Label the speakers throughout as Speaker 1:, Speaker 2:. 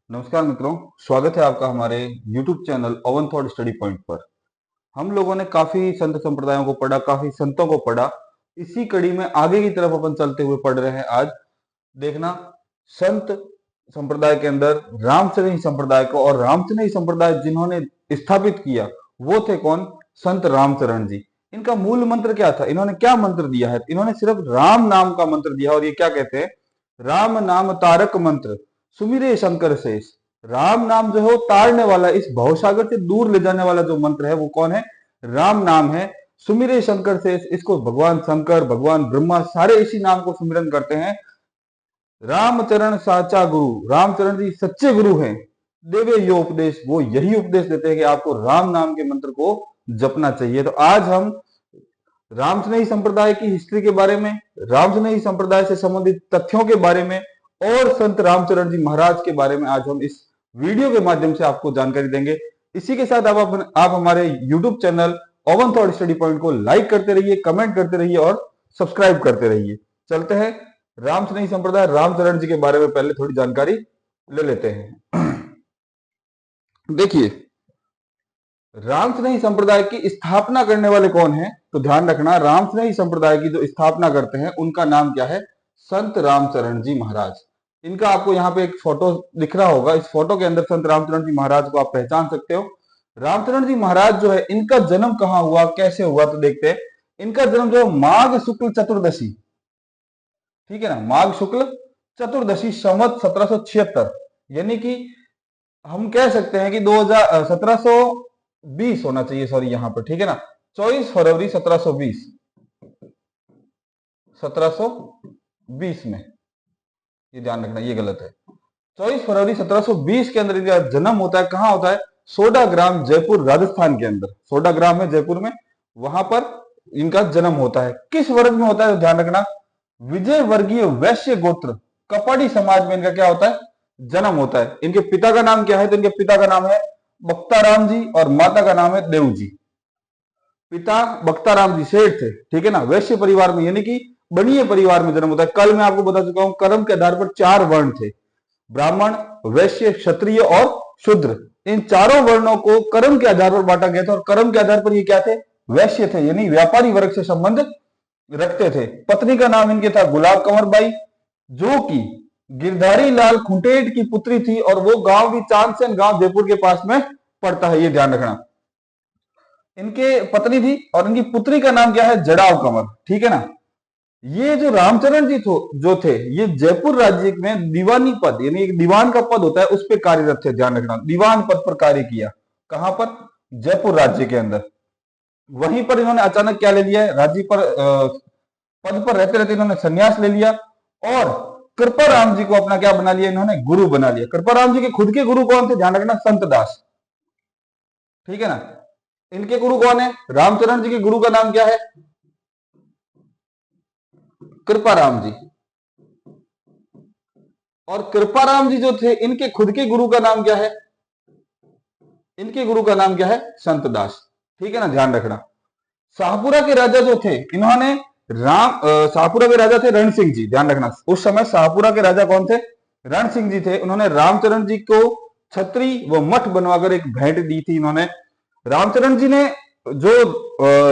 Speaker 1: नमस्कार मित्रों, स्वागत है आपका हमारे YouTube channel oven thought study point पर। हम लोगों ने काफी संत संप्रदायों को पढ़ा, काफी संतों को पढ़ा। इसी कड़ी में आगे की तरफ अपन चलते हुए पढ़ रहे हैं। आज देखना, संत संप्रदाय के अंदर रामचरित संप्रदाय को, और रामचरित संप्रदाय जिन्होंने स्थापित किया वो थे कौन? संत रामचरण जी। इनका मूल मंत्र क्या था? इन्होंने क्या मंत्र दिया है? इन्होंने सिर्फ राम नाम का मंत्र दिया, और ये क्या कहते हैं? राम नाम तारक मंत्र सुमिरे शंकर शेष। राम नाम जो है वो तारने वाला, इस भवसागर से दूर ले जाने वाला जो मंत्र है वो कौन है? राम नाम है। सुमिरे शंकर शेष, इसको भगवान शंकर, भगवान ब्रह्मा सारे इसी नाम को सुमिरन करते हैं। रामचरण साचा गुरु, रामचरण जी सच्चे गुरु हैं। देवे यो उपदेश, वो यही उपदेश देते हैं कि आपको राम नाम के मंत्र को जपना चाहिए। तो आज हम रामचरित संप्रदाय की हिस्ट्री के बारे में, रामचरित संप्रदाय से संबंधित तथ्यों के बारे में और संत रामचरण जी महाराज के बारे में आज हम इस वीडियो के माध्यम से आपको जानकारी देंगे। इसी के साथ आप हमारे YouTube channel oven thought study point को लाइक करते रहिए, कमेंट करते रहिए और सब्सक्राइब करते रहिए। चलते हैं रामचरित संप्रदाय, रामचरण जी के बारे में पहले थोड़ी जानकारी ले लेते हैं। देखिए, रामचरित संप्रदाय की स्थापना करने वाले कौन हैं? तो ध्यान रखना, रामचरित संप्रदाय की जो स्थापना करते हैं उनका नाम क्या है? संत रामचरण जी महाराज। इनका आपको यहाँ पे एक फोटो दिख रहा होगा। इस फोटो के अंदर संत रामचरण जी महाराज को आप पहचान सकते हो। रामचरण जी महाराज जो है, इनका जन्म कहाँ हुआ, कैसे हुआ? तो देखते हैं। इनका जन्म जो माघ शुक्ल चतुर्दशी, ठीक है ना, माघ शुक्ल चतुर्दशी संवत 1776, यानी कि हम कह सकते हैं कि 1720 होना चाहिए, सॉरी यहाँ पर, ठीक है ना, 24 फरवरी 1720 में, ये ध्यान रखना, ये गलत है। 24 फरवरी 1720 के अंदर इनका जन्म होता है। कहां होता है? सोडा ग्राम, जयपुर, राजस्थान के अंदर। सोडा ग्राम है जयपुर में, वहां पर इनका जन्म होता है। किस वर्ग में होता है? तो ध्यान रखना, विजय वर्गीय वैश्य गोत्र कपाड़ी समाज में इनका क्या होता है? जन्म होता है। इनके पिता का नाम क्या है? तो इनके पिता का नाम है बख्ताराम जी और माता का नाम है देव जी। पिता बख्ताराम जी सेठ थे, ठीक है ना, वैश्य परिवार में, यानी कि बनिए परिवार में जन्म होता है। कल मैं आपको बता चुका हूं, कर्म के आधार पर 4 वर्ण थे, ब्राह्मण, वैश्य, क्षत्रिय और शूद्र। इन चारों वर्णों को कर्म के आधार पर बांटा गया था, और कर्म के आधार पर ये क्या थे? वैश्य थे, यानी व्यापारी वर्ग से संबंध रखते थे। पत्नी का नाम इनके था गुलाब कंवर बाई, जो कि गिरधारी लाल खुंटेट की पुत्री थी, और वो गांव भी चांदसेन गांव जयपुर के पास में पड़ता है, ये ध्यान रखना। इनके पत्नी थी और इनकी पुत्री का नाम क्या है? जड़ाव कंवर, ठीक है ना। ये जो रामचरण जी जो थे, ये जयपुर राज्य में दीवानी पद, यानी एक दीवान का पद होता है, उस पर कार्यरत थे। ध्यान रखना, दीवान पद पर कार्य किया। कहां पर? जयपुर राज्य के अंदर। वहीं पर इन्होंने अचानक क्या ले लिया है? राज्य पर पद पर रहते रहते इन्होंने संन्यास ले लिया, और कृपाराम जी को अपना क्या बना लिया? इन्होंने गुरु बना लिया। कृपाराम जी के खुद के गुरु कौन थे? ध्यान रखना, संत दास, ठीक है ना। इनके गुरु कौन है? रामचरण जी के गुरु का नाम क्या है? कृपाराम जी। और कृपाराम जी जो थे, इनके खुद के गुरु का नाम क्या है? इनके गुरु का नाम क्या है? संत दास, ठीक है ना, ध्यान रखना। शाहपुरा के राजा जो थे, इन्होंने शाहपुरा के राजा थे रण सिंह जी। ध्यान रखना, उस समय शाहपुरा के राजा कौन थे? रण सिंह जी थे। उन्होंने रामचरण जी को छत्री व मठ बनवाकर एक भेंट दी थी। इन्होंने, रामचरण जी ने जो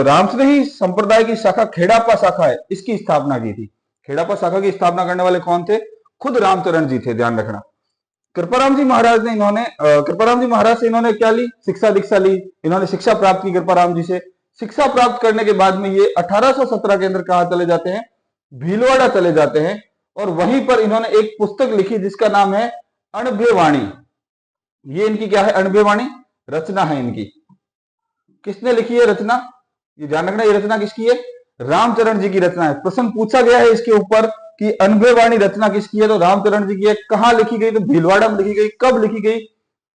Speaker 1: रामचरित संप्रदाय की शाखा खेड़ापा शाखा है, इसकी स्थापना की थी। खेड़ापा शाखा की स्थापना करने वाले कौन थे? खुद रामचरण जी थे, ध्यान रखना। कृपाराम जी महाराज ने, कृपाराम जी महाराज से इन्होंने क्या ली? शिक्षा दीक्षा ली। इन्होंने शिक्षा प्राप्त की कृपाराम जी से। शिक्षा प्राप्त करने के बाद में ये 1817 के अंदर कहा चले जाते हैं? भीलवाड़ा चले जाते हैं, और वहीं पर इन्होंने एक पुस्तक लिखी जिसका नाम है अणभयवाणी। ये इनकी क्या है? अणभयवाणी रचना है इनकी। किसने लिखी है रचना? ये ध्यान रखना, ये रचना किसकी है? रामचरण जी की रचना है। प्रश्न पूछा गया है इसके ऊपर कि अनभयवाणी रचना किसकी है? तो रामचरण जी की है। कहां लिखी गई? तो भीलवाड़ा में लिखी गई। कब लिखी गई?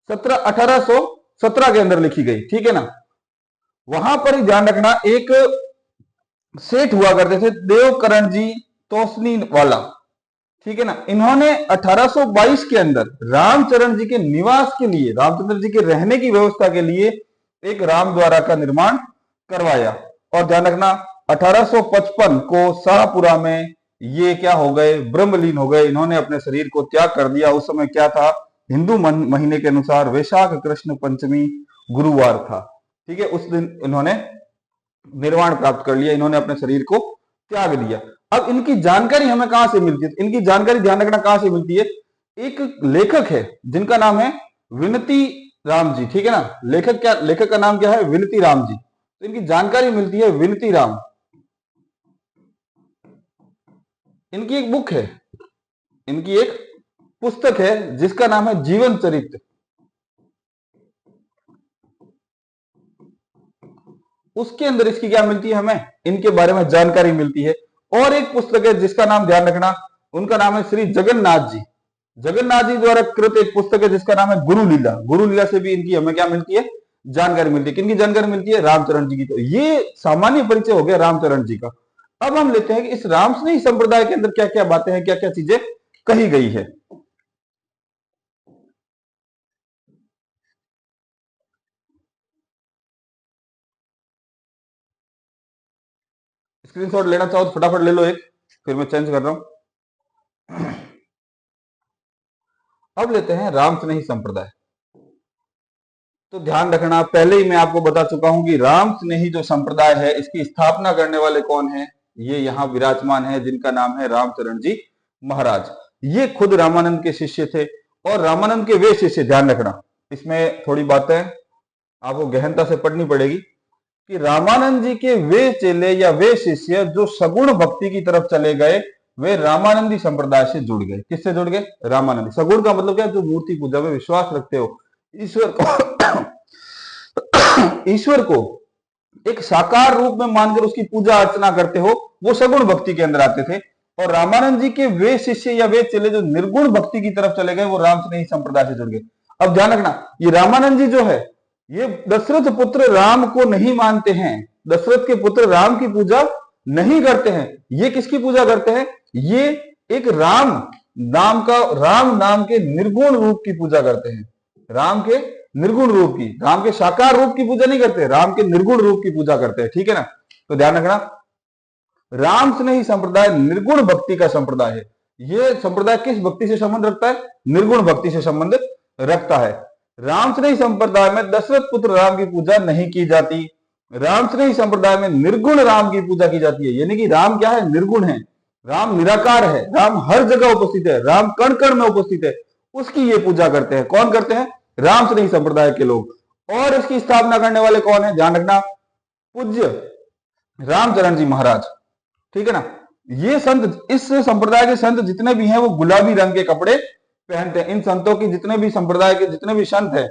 Speaker 1: 1817 के अंदर लिखी गई, ठीक है ना। वहां पर ध्यान रखना, एक सेठ हुआ करते थे देवकरण जी तोसनी वाला, ठीक है ना। इन्होंने 1822 के अंदर रामचरण जी के निवास के लिए, रामचंद्र जी के रहने की व्यवस्था के लिए एक रामद्वारा का निर्माण करवाया। और ध्यान रखना, 1855 को शाहपुरा में ये क्या हो गए? ब्रह्मलीन हो गए। इन्होंने अपने शरीर को त्याग कर दिया। उस समय क्या था? हिंदू महीने के अनुसार वैशाख कृष्ण पंचमी गुरुवार था। ठीक है, उस दिन इन्होंने निर्वाण प्राप्त कर लिया, इन्होंने अपने शरीर को त्याग दिया। अब इनकी जानकारी हमें कहां से मिलती है? इनकी जानकारी ध्यान रखना कहां से मिलती है? एक लेखक है जिनका नाम है विनती राम जी। ठीक है ना, लेखक का नाम क्या है? विनती राम जी। तो इनकी जानकारी मिलती है विनती राम। इनकी एक बुक है, इनकी एक पुस्तक है जिसका नाम है जीवन चरित्र। उसके अंदर इसकी क्या मिलती है? हमें इनके बारे में जानकारी मिलती है। और एक पुस्तक है जिसका नाम ध्यान रखना, उनका नाम है श्री जगन्नाथ जी। जगन्नाथ जी द्वारा कृत एक पुस्तक है जिसका नाम है गुरु लीला। गुरु लीला से भी इनकी हमें क्या मिलती है? जानकारी मिलती है। किनकी जानकारी मिलती है? रामचरण जी की। तो ये सामान्य परिचय हो गया रामचरण जी का। अब हम लेते हैं कि इस रामस्नेही संप्रदाय के अंदर क्या क्या बातें हैं, क्या क्या चीजें कही गई है। स्क्रीनशॉट लेना चाहो तो फटाफट ले लो एक, फिर मैं चेंज कर रहा हूं। अब लेते हैं रामस्नेही संप्रदाय। तो ध्यान रखना, पहले ही मैं आपको बता चुका हूं कि रामस्नेही जो संप्रदाय है इसकी स्थापना करने वाले कौन है? ये यहां विराजमान है, जिनका नाम है रामचरण जी महाराज। ये खुद रामानंद के शिष्य थे और रामानंद के वे शिष्य। ध्यान रखना, इसमें थोड़ी बातें आपको गहनता से पढ़नी पड़ेगी कि रामानंद जी के वे चेले या वे शिष्य जो सगुण भक्ति की तरफ चले गए, वे रामानंदी संप्रदाय से जुड़ गए। किससे जुड़ गए? रामानंदी। सगुण का मतलब क्या? जो मूर्ति पूजा में विश्वास रखते हो, ईश्वर को ईश्वर को एक साकार रूप में मानकर उसकी पूजा अर्चना करते हो, वो सगुण भक्ति के अंदर आते थे। और रामानंद जी के वे शिष्य या वे चेले जो निर्गुण भक्ति की तरफ चले गए, वो रामस्नेही संप्रदाय से जुड़ गए। अब ध्यान रखना, ये रामानंद जी जो है ये दशरथ पुत्र राम को नहीं मानते हैं, दशरथ के पुत्र राम की पूजा नहीं करते हैं। ये किसकी पूजा करते हैं? ये एक राम नाम के निर्गुण रूप की पूजा करते हैं। राम के निर्गुण रूप की, राम के साकार रूप की पूजा नहीं करते, राम के निर्गुण रूप की पूजा करते हैं। ठीक है ना, तो ध्यान रखना, रामस्नेही संप्रदाय निर्गुण भक्ति का संप्रदाय है। यह संप्रदाय किस भक्ति से संबंध रखता है? निर्गुण भक्ति से संबंध रखता है। रामस्नेही संप्रदाय में दशरथ पुत्र राम की पूजा नहीं की जाती। रामस्नेही संप्रदाय में निर्गुण राम की पूजा की जाती है। यानी कि राम क्या है? निर्गुण है, राम निराकार है, राम हर जगह उपस्थित है, राम कण कण में उपस्थित है, उसकी ये पूजा करते हैं। कौन करते हैं? रामस्नेही संप्रदाय के लोग। और इसकी स्थापना करने वाले कौन है? ध्यान रखना, पूज्य रामचरण जी महाराज। ठीक है ना, ये संत, इस संप्रदाय के संत जितने भी हैं वो गुलाबी रंग के कपड़े पहनते हैं। इन संतों की जितने भी संप्रदाय के जितने भी संत हैं,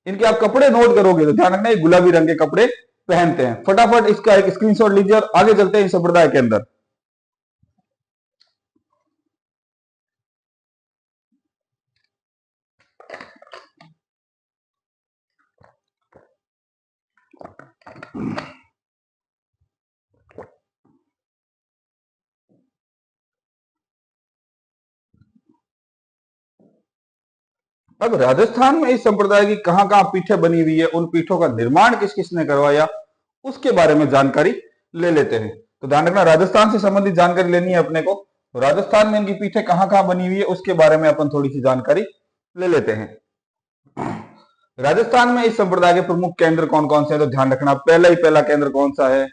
Speaker 1: इनके आप कपड़े नोट करोगे तो ध्यान रखना, ये गुलाबी रंग के कपड़े पहनते हैं। फटाफट इसका एक स्क्रीनशॉट लीजिए और आगे चलते हैं इस संप्रदाय के अंदर। अब राजस्थान में इस संप्रदाय की कहां कहां पीठें बनी हुई है, उन पीठों का निर्माण किस किसने करवाया, उसके बारे में जानकारी ले लेते हैं। तो ध्यान रखना, राजस्थान से संबंधित जानकारी लेनी है अपने को। तो राजस्थान में इनकी पीठें कहां कहां बनी हुई है उसके बारे में अपन थोड़ी सी जानकारी ले लेते हैं। राजस्थान में इस संप्रदाय के प्रमुख केंद्र कौन कौन से हैं? तो ध्यान रखना, पहला केंद्र कौन सा है?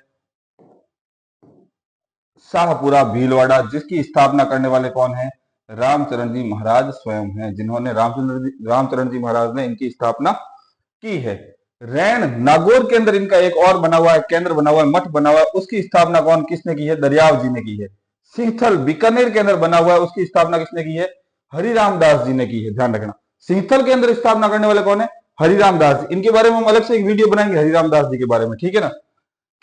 Speaker 1: शाहपुरा भीलवाड़ा, जिसकी स्थापना करने वाले कौन है? रामचरण जी महाराज स्वयं हैं, जिन्होंने रामचरण जी महाराज ने इनकी स्थापना की है। रैन नागौर के अंदर इनका एक और बना हुआ है, केंद्र बना हुआ है, मठ बना हुआ है, उसकी स्थापना कौन किसने की है? दरियाव जी ने की है। सिंथल बीकानेर के अंदर बना हुआ है, उसकी स्थापना किसने की है? हरिराम दास जी ने की है। ध्यान रखना, सिंथल के अंदर स्थापना करने वाले कौन है? हरिराम दास जी। इनके बारे में हम अलग से एक वीडियो बनाएंगे हरिराम दास जी के बारे में। ठीक है ना।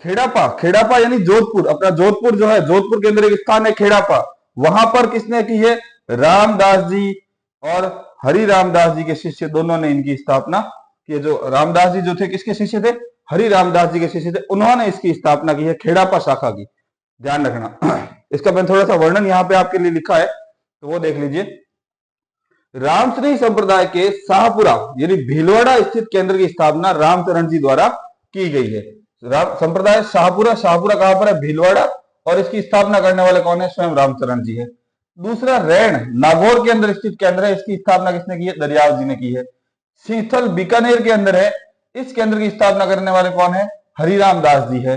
Speaker 1: खेड़ापा यानी जोधपुर, अपना जोधपुर जो है, जोधपुर के अंदर एक स्थान है खेड़ापा, वहां पर किसने की है? रामदास जी और हरि रामदास जी के शिष्य दोनों ने इनकी स्थापना की। जो रामदास जी जो थे किसके शिष्य थे? हरि रामदास जी के शिष्य थे, उन्होंने इसकी स्थापना की है, खेड़ापा शाखा की। ध्यान रखना, इसका मैंने थोड़ा सा वर्णन यहाँ पे आपके लिए लिखा है, तो वो देख लीजिए। रामस्नेही संप्रदाय के शाहपुरा यानी भीलवाड़ा स्थित केंद्र की स्थापना रामचरण जी द्वारा की गई है। संप्रदाय शाहपुरा कहां पर है? भीलवाड़ा। और इसकी स्थापना करने वाले कौन है? स्वयं रामचरण जी है। दूसरा रैण नागौर के अंदर स्थित केंद्र है, इसकी स्थापना किसने की है? दरियाव जी ने की है। सीथल बीकानेर के अंदर है, इस केंद्र की स्थापना करने वाले कौन है? हरिराम दास जी है।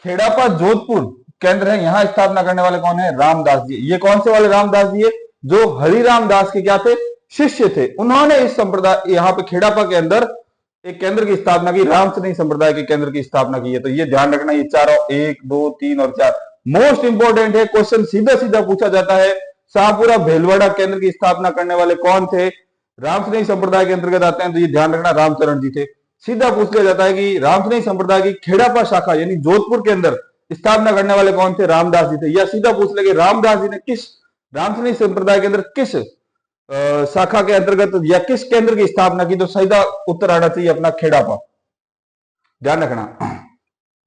Speaker 1: खेड़ापा जोधपुर केंद्र है, यहां स्थापना करने वाले कौन है? रामदास जी। ये कौन से वाले रामदास जी है? जो हरिराम दास के क्या थे? शिष्य थे। उन्होंने इस संप्रदाय यहाँ पे खेड़ापा के अंदर एक केंद्र की स्थापना की, रामसनेही संप्रदाय के केंद्र की स्थापना की है। तो ये ध्यान रखना, ये चारों 1, 2, 3 और 4 मोस्ट इंपोर्टेंट है। क्वेश्चन सीधा सीधा पूछा जाता है। शाहपुरा भीलवाड़ा केंद्र की स्थापना करने वाले कौन थे? रामसनेही संप्रदाय के अंतर्गत आते हैं, तो ये ध्यान रखना रामचरण जी थे। सीधा पूछ लिया जाता है कि रामसनेही संप्रदाय की खेड़ापा शाखा यानी जोधपुर के अंदर स्थापना करने वाले कौन थे? रामदास जी थे। या सीधा पूछ लेंगे रामदास जी ने किस रामसनेही संप्रदाय के अंदर किस शाखा के अंतर्गत या किस केंद्र की स्थापना की? तो सीधा उत्तर आना चाहिए अपना खेड़ापा। ध्यान रखना।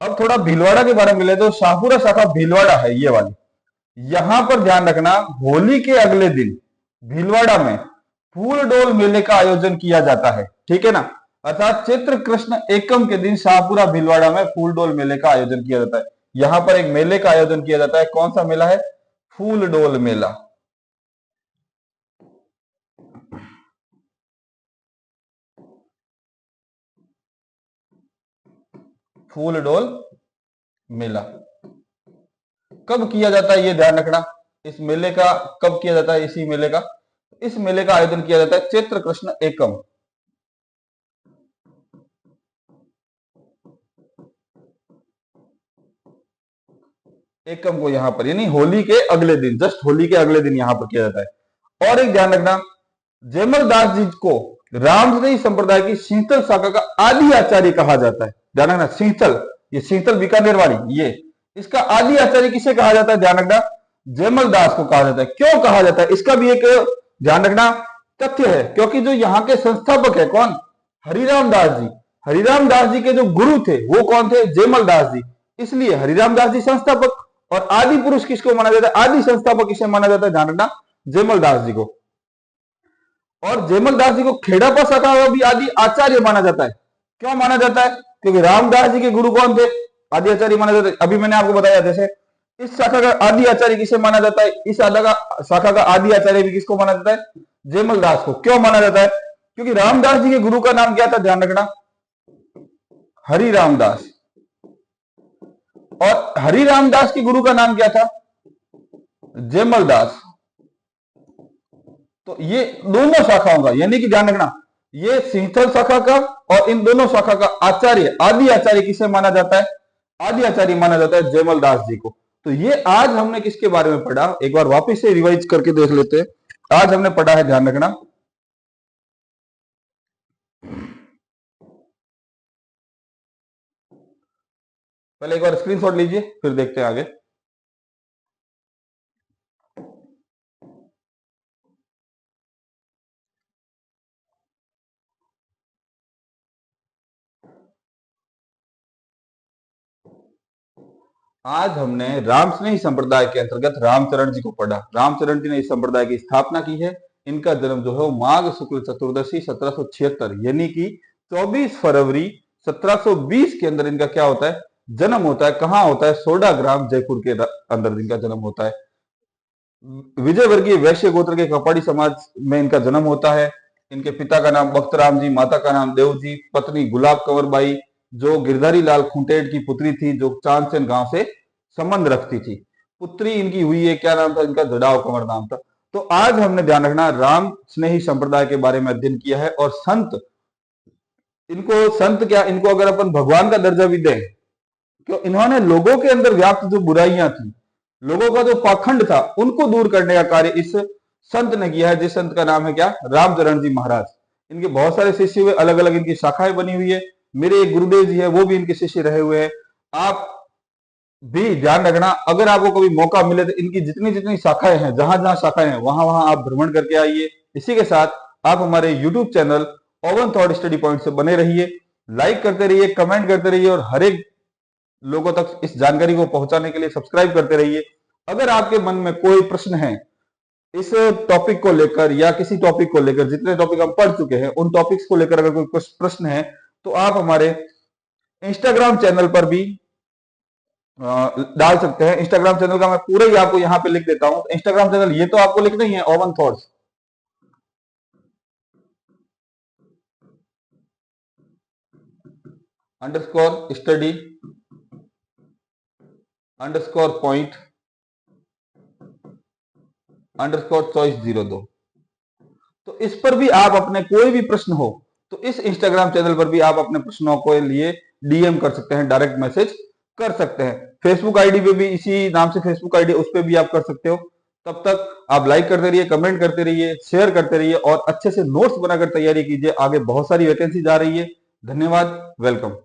Speaker 1: अब थोड़ा भीलवाड़ा के बारे में मिले तो शाहपुरा शाखा भीलवाड़ा है ये वाली। यहां पर ध्यान रखना, होली के अगले दिन भीलवाड़ा में फूल डोल मेले का आयोजन किया जाता है, ठीक है ना। अर्थात चैत्र कृष्ण एकम के दिन शाहपुरा भीलवाड़ा में फूल डोल मेले का आयोजन किया जाता है। यहां पर एक मेले का आयोजन किया जाता है। कौन सा मेला है? फूल डोल मेला। फूल डोल मेला कब किया जाता है? ये ध्यान रखना। इस मेले का कब किया जाता है? इसी मेले का, इस मेले का आयोजन किया जाता है चैत्र कृष्ण एकम। एकम को यहां पर यानी होली के अगले दिन, जस्ट होली के अगले दिन यहां पर किया जाता है। और एक ध्यान रखना, जयमल दास जी को रामसनेही संप्रदाय की सींथल शाखा का आदि आचार्य कहा जाता है। ध्यान रखना, सींथल, ये सींथल बीकानेर वाली, ये इसका आदि आचार्य किसे कहा जाता है? ध्यान रखना, जयमल दास को कहा जाता है। क्यों कहा जाता है? इसका भी एक ध्यान रखना तथ्य है, क्योंकि जो यहाँ के संस्थापक है कौन? हरिराम दास जी। हरिराम दास जी के जो गुरु थे वो कौन थे? जयमल दास जी। इसलिए हरिराम दास जी संस्थापक, और आदि पुरुष किसको माना जाता है? आदि संस्थापक किसे माना जाता है? ध्यान रखना, जयमल दास जी को। और जयमल दास जी को खेड़ापा शाखा का भी आदि आचार्य माना जाता है। क्यों माना जाता है? क्योंकि रामदास जी के गुरु कौन थे? आदि आचार्य माना जाता है। अभी मैंने आपको बताया, जैसे इस शाखा का आदि आचार्य किसे माना जाता है? इस शाखा का आदि आचार्य भी किसको माना जाता है? जयमल दास को। क्यों माना जाता है? क्योंकि रामदास जी के गुरु का नाम क्या था? ध्यान रखना, हरि रामदास। और हरि रामदास के गुरु का नाम क्या था? जयमल दास। तो ये दोनों शाखाओं का, यानी कि ध्यान रखना, ये सींथल शाखा का और इन दोनों शाखा का आचार्य, आदि आचार्य किसे माना जाता है? आदि आचार्य माना जाता है जयमल दास जी को। तो ये आज हमने किसके बारे में पढ़ा? एक बार वापस से रिवाइज करके देख लेते हैं। आज हमने पढ़ा है, ध्यान रखना, पहले एक बार स्क्रीनशॉट लीजिए फिर देखते हैं आगे। आज हमने रामस्नेही संप्रदाय के अंतर्गत रामचरण जी को पढ़ा। रामचरण जी ने इस संप्रदाय की स्थापना की है। इनका जन्म जो है वो माघ शुक्ल चतुर्दशी 1776 यानी कि 24 फरवरी 1720 के अंदर इनका क्या होता है? जन्म होता है। कहां होता है? सोडा ग्राम जयपुर के अंदर इनका जन्म होता है। विजयवर्गीय वैश्य गोत्र के कपाड़ी समाज में इनका जन्म होता है। इनके पिता का नाम बख्तराम जी, माता का नाम देव जी, पत्नी गुलाब कंवर बाई जो गिरधारी लाल खुंटेट की पुत्री थी, जो चांदसेन गांव से संबंध रखती थी। पुत्री इनकी हुई है, क्या नाम था इनका? जड़ाव कंवर नाम था। तो आज हमने ध्यान रखना राम स्नेही संप्रदाय के बारे में अध्ययन किया है। और संत, इनको संत क्या, इनको अगर अपन भगवान का दर्जा भी दें, क्यों? इन्होंने लोगों के अंदर व्याप्त जो बुराइयां थी, लोगों का जो पाखंड था, उनको दूर करने का कार्य इस संत ने किया है, जिस संत का नाम है क्या? रामचरण जी महाराज। इनके बहुत सारे शिष्य हुए, अलग अलग इनकी शाखाएं बनी हुई है। मेरे एक गुरुदेव जी है, वो भी इनके शिष्य रहे हुए हैं। आप भी ध्यान रखना, अगर आपको कभी मौका मिले तो इनकी जितनी जितनी शाखाएं हैं, जहां जहां शाखाएं हैं, वहां वहां आप भ्रमण करके आइए। इसी के साथ आप हमारे YouTube channel oven thought study point से बने रहिए, लाइक करते रहिए, कमेंट करते रहिए और हर एक लोगों तक इस जानकारी को पहुंचाने के लिए सब्सक्राइब करते रहिए। अगर आपके मन में कोई प्रश्न है इस टॉपिक को लेकर या किसी टॉपिक को लेकर, जितने टॉपिक हम पढ़ चुके हैं उन टॉपिक्स को लेकर अगर कोई प्रश्न है तो आप हमारे इंस्टाग्राम चैनल पर भी डाल सकते हैं। इंस्टाग्राम चैनल का मैं पूरा ही आपको यहाँ पे लिख देता हूं। इंस्टाग्राम चैनल ये तो आपको लिखना ही है, oven thoughts. Underscore study underscore point underscore choice 02। तो इस पर भी आप अपने कोई भी प्रश्न हो तो इस इंस्टाग्राम चैनल पर भी आप अपने प्रश्नों के लिए डीएम कर सकते हैं, डायरेक्ट मैसेज कर सकते हैं। फेसबुक आईडी पे भी इसी नाम से फेसबुक आईडी, उस पर भी आप कर सकते हो। तब तक आप लाइक करते रहिए, कमेंट करते रहिए, शेयर करते रहिए और अच्छे से नोट्स बनाकर तैयारी कीजिए। आगे बहुत सारी वैकेंसी जा रही है। धन्यवाद, वेलकम।